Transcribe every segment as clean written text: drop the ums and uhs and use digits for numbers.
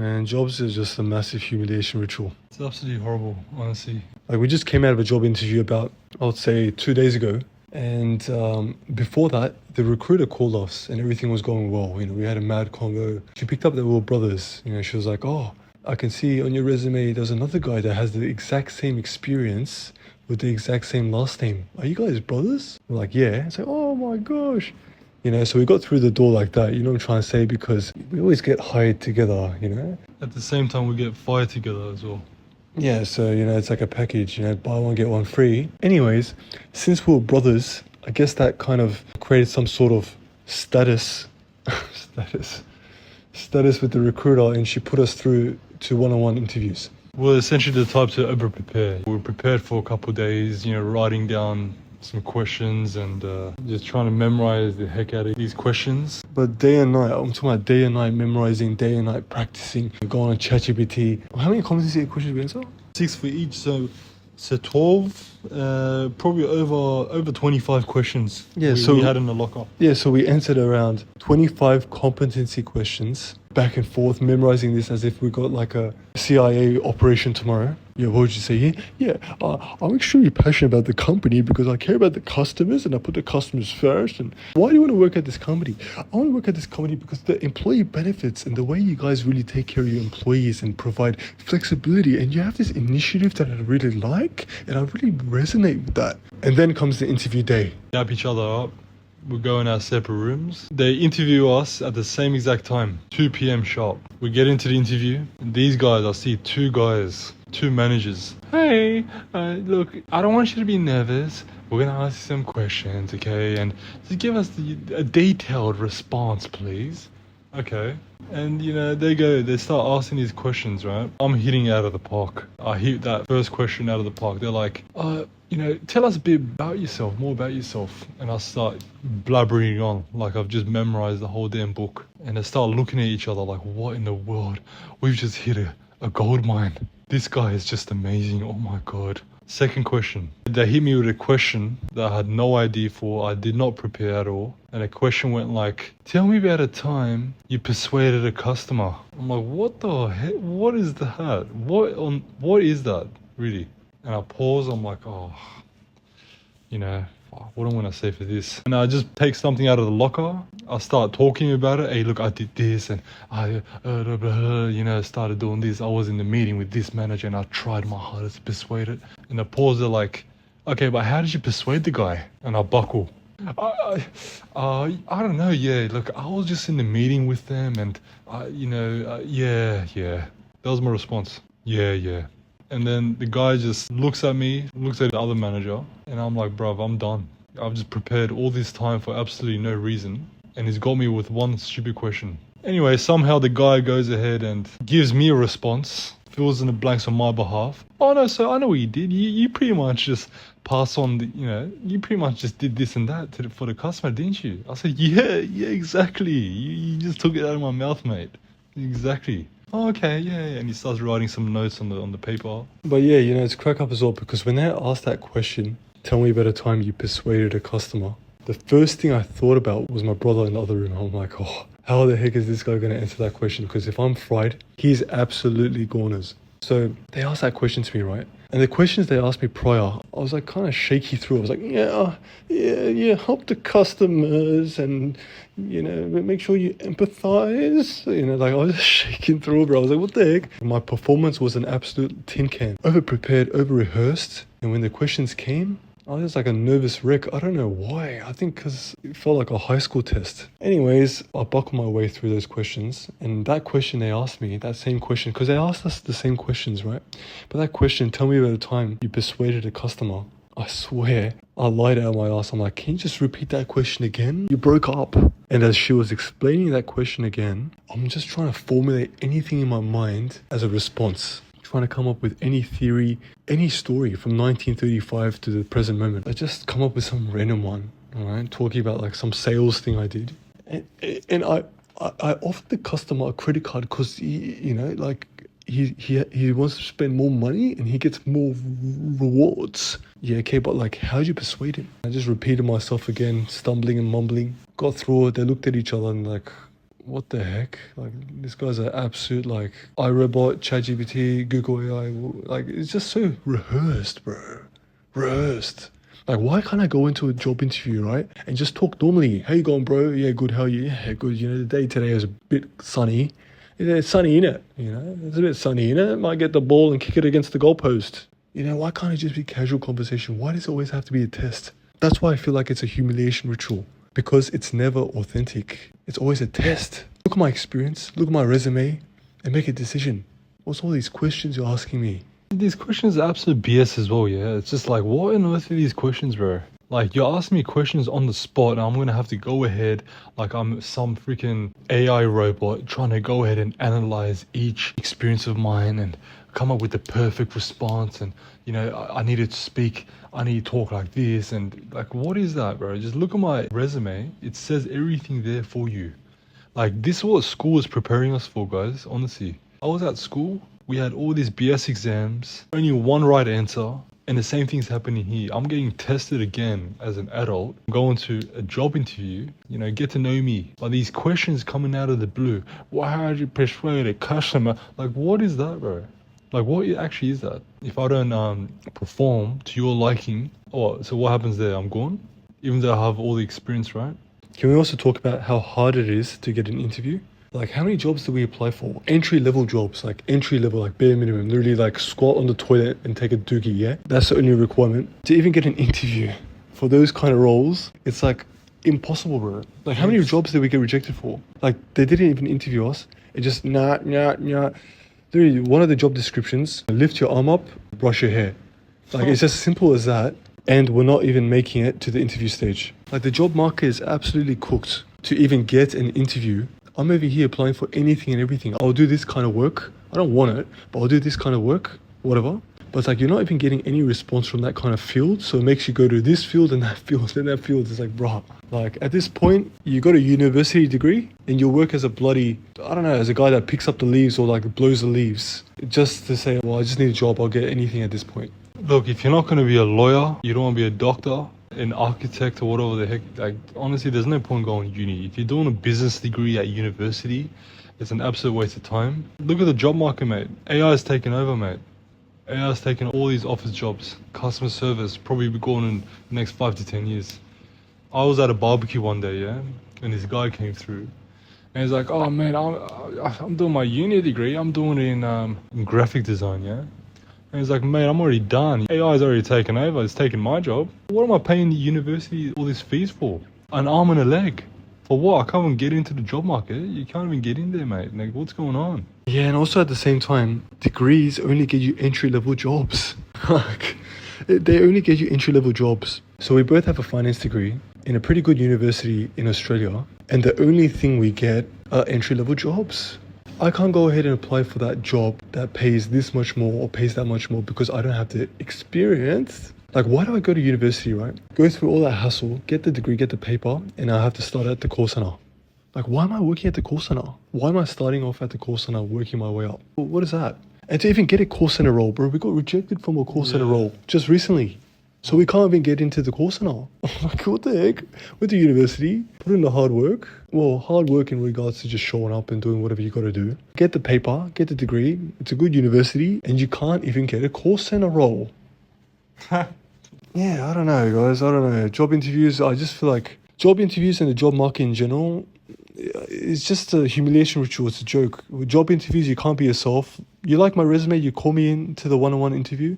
Man, jobs is just a massive humiliation ritual. It's absolutely horrible, honestly. Like, we just came out of a job interview about, I would say, 2 days ago. And before that, the recruiter called us and everything was going well. You know, we had a mad convo. She picked up that we were brothers. You know, she was like, oh, I can see on your resume there's another guy that has the exact same experience with the exact same last name. Are you guys brothers? We're like, yeah. It's like, oh my gosh. You know, so we got through the door like that, you know what I'm trying to say? Because we always get hired together, you know? At the same time, we get fired together as well. Yeah, so, you know, it's like a package, you know, buy one, get one free. Anyways, since we were brothers, I guess that kind of created some sort of status with the recruiter, and she put us through to one-on-one interviews. We're essentially the type to over-prepare. We're prepared for a couple of days, you know, writing down some questions and just trying to memorize the heck out of these questions. But day and night, I'm talking about day and night memorizing, day and night practicing, going on ChatGPT. How many competency questions we answer? 6 for each, so 12, probably over 25 questions. Yeah, we had in the locker. Yeah, so we answered around 25 competency questions, back and forth, memorizing this as if we got like a CIA operation tomorrow. Yeah, what would you say? I'm extremely passionate about the company because I care about the customers and I put the customers first. And why do you want to work at this company? I want to work at this company because the employee benefits and the way you guys really take care of your employees and provide flexibility. And you have this initiative that I really like and I really resonate with that. And then comes the interview day. Dap each other up. We go in our separate rooms. They interview us at the same exact time, 2 p.m. sharp. We get into the interview. And these guys, I see two managers. Hey, look, I don't want you to be nervous. We're going to ask you some questions, okay? And just give us a detailed response, please. Okay. And, you know, they start asking these questions, right? I'm hitting it out of the park. I hit that first question out of the park. They're like, you know, tell us a bit about yourself, more about yourself. And I start blabbering on like I've just memorized the whole damn book. And they start looking at each other like, what in the world? We've just hit a gold mine. This guy is just amazing. Oh my God. Second question. They hit me with a question that I had no idea for. I did not prepare at all. And the question went like, tell me about a time you persuaded a customer. I'm like, what the heck? What is that? What is that, really? And I pause. I'm like, oh, you know, what am I going to say for this? And I just take something out of the locker. I start talking about it. Hey, look, I did this and I, you know, started doing this. I was in the meeting with this manager and I tried my hardest to persuade it. And the pause, they're like, okay, but how did you persuade the guy? And I buckle. I don't know. Yeah, look, I was just in the meeting with them and, you know, yeah. That was my response. Yeah. And then the guy just looks at me, looks at the other manager, and I'm like, bruv, I'm done. I've just prepared all this time for absolutely no reason, and he's got me with one stupid question. Anyway, somehow the guy goes ahead and gives me a response, fills in the blanks on my behalf. Oh no, so I know what you did. You pretty much just pass on the, you know, you pretty much just did this and that for the customer, didn't you? I said, yeah, exactly. You just took it out of my mouth, mate. Exactly. Oh, okay, yeah. And he starts writing some notes on the paper. But yeah, you know, it's crack up as well because when they asked that question, tell me about a time you persuaded a customer, the first thing I thought about was my brother in the other room. I'm like, oh, how the heck is this guy going to answer that question? Because if I'm fried, he's absolutely goners. So they asked that question to me, right? And the questions they asked me prior, I was like kind of shaky through. I was like, yeah, help the customers and, you know, make sure you empathize. You know, like I was shaking through, bro. I was like, what the heck? My performance was an absolute tin can. Over-prepared, over-rehearsed. And when the questions came, I was just like a nervous wreck. I don't know why. I think because it felt like a high school test. Anyways, I buckled my way through those questions. And that question they asked me, that same question, because they asked us the same questions, right? But that question, tell me about a time you persuaded a customer. I swear, I lied out of my ass. I'm like, can you just repeat that question again? You broke up. And as she was explaining that question again, I'm just trying to formulate anything in my mind as a response. Trying to come up with any theory, any story from 1935 to the present moment. I just come up with some random one, all right? Talking about like some sales thing I did. And I offered the customer a credit card because he wants to spend more money and he gets more rewards. Yeah, okay, but like, how'd you persuade him? I just repeated myself again, stumbling and mumbling. Got through it. They looked at each other and like, what the heck? Like, this guy's an absolute, like, iRobot, ChatGPT, Google AI. Like, it's just so rehearsed, bro. Rehearsed. Like, why can't I go into a job interview, right? And just talk normally. How you going, bro? Yeah, good. How are you? Yeah, good. You know, the day today was a bit sunny. Yeah, it's sunny, innit? You know, it's a bit sunny, innit? Might get the ball and kick it against the goalpost. You know, why can't it just be casual conversation? Why does it always have to be a test? That's why I feel like it's a humiliation ritual. Because it's never authentic. It's always a test. Look at my experience, look at my resume, and make a decision. What's all these questions you're asking me? These questions are absolute BS as well, yeah? It's just like, what on earth are these questions, bro? Like, you're asking me questions on the spot, and I'm gonna have to go ahead like I'm some freaking AI robot trying to go ahead and analyze each experience of mine and come up with the perfect response. And, you know, I need to speak, I need to talk like this. And, like, what is that, bro? Just look at my resume. It says everything there for you. Like, this is what school is preparing us for, guys, honestly. I was at school, we had all these BS exams, only one right answer, and the same thing's happening here. I'm getting tested again as an adult. I'm going to a job interview, you know, get to know me. But these questions coming out of the blue, how do you persuade a customer? Like, what is that, bro? Like, what actually is that? If I don't perform to your liking, so what happens there? I'm gone? Even though I have all the experience, right? Can we also talk about how hard it is to get an interview? Like, how many jobs do we apply for? Entry-level jobs, like entry-level, like bare minimum. Literally, like, squat on the toilet and take a dookie, yeah? That's the only requirement. To even get an interview for those kind of roles, it's, like, impossible, bro. Like, how many jobs did we get rejected for? Like, they didn't even interview us. It just, nah. Literally, one of the job descriptions, lift your arm up, brush your hair. Like, it's as simple as that. And we're not even making it to the interview stage. Like, the job market is absolutely cooked. To even get an interview, I'm over here applying for anything and everything. I'll do this kind of work. I don't want it, but I'll do this kind of work, whatever. But it's like, you're not even getting any response from that kind of field. So it makes you go to this field and that field and that field. It's like, bruh. Like, at this point, you got a university degree and you work as a bloody, I don't know, as a guy that picks up the leaves or like blows the leaves. Just to say, well, I just need a job. I'll get anything at this point. Look, if you're not going to be a lawyer, you don't want to be a doctor, an architect, or whatever the heck, like, honestly, there's no point going to uni. If you're doing a business degree at university, it's an absolute waste of time. Look at the job market, mate. AI is taking over, mate. AI is taking all these office jobs. Customer service, probably be going in the next 5 to 10 years. I was at a barbecue one day, yeah, and this guy came through. And he's like, oh, man, I'm doing my uni degree. I'm doing it in graphic design, yeah. And he's like, mate, I'm already done. AI's already taken over. It's taken my job. What am I paying the university all these fees for? An arm and a leg. For what? I can't even get into the job market. You can't even get in there, mate. Like, what's going on? Yeah, and also at the same time, degrees only get you entry-level jobs. Like, they only get you entry-level jobs. So we both have a finance degree in a pretty good university in Australia. And the only thing we get are entry-level jobs. I can't go ahead and apply for that job that pays this much more or pays that much more because I don't have the experience. Like, why do I go to university, right? Go through all that hassle, get the degree, get the paper, and I have to start at the call center. Like, why am I working at the call center? Why am I starting off at the call center, working my way up? What is that? And to even get a call center role, bro, we got rejected from a call center role just recently. So we can't even get into the call center. Like, what the heck? Went to university, put in the hard work. Well, hard work in regards to just showing up and doing whatever you got to do. Get the paper, get the degree. It's a good university, and you can't even get a call center role. Yeah, I don't know, guys. I don't know. Job interviews, I just feel like job interviews and the job market in general, it's just a humiliation ritual. It's a joke. With job interviews, you can't be yourself. You like my resume, you call me in to the one-on-one interview.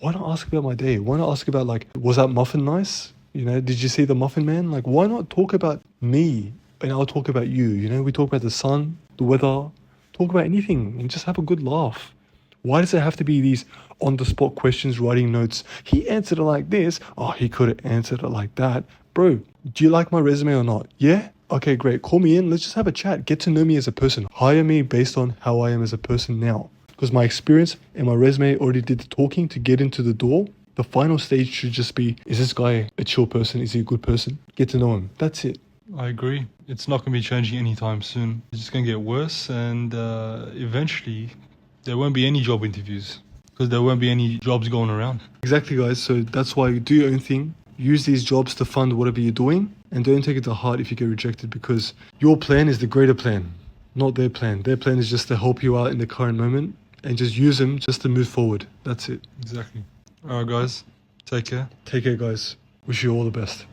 Why not ask about my day? Why not ask about, like, was that muffin nice? You know, did you see the muffin man? Like, why not talk about me and I'll talk about you? You know, we talk about the sun, the weather, talk about anything and just have a good laugh. Why does it have to be these on-the-spot questions, writing notes? He answered it like this. Oh, he could have answered it like that. Bro, do you like my resume or not? Yeah? Okay, great. Call me in. Let's just have a chat. Get to know me as a person. Hire me based on how I am as a person now. Because my experience and my resume already did the talking to get into the door. The final stage should just be, is this guy a chill person? Is he a good person? Get to know him. That's it. I agree. It's not going to be changing anytime soon. It's just going to get worse, and eventually there won't be any job interviews because there won't be any jobs going around. Exactly, guys. So that's why you do your own thing. Use these jobs to fund whatever you're doing. And don't take it to heart if you get rejected, because your plan is the greater plan, not their plan. Their plan is just to help you out in the current moment and just use them just to move forward. That's it. Exactly. All right, guys. Take care. Take care, guys. Wish you all the best.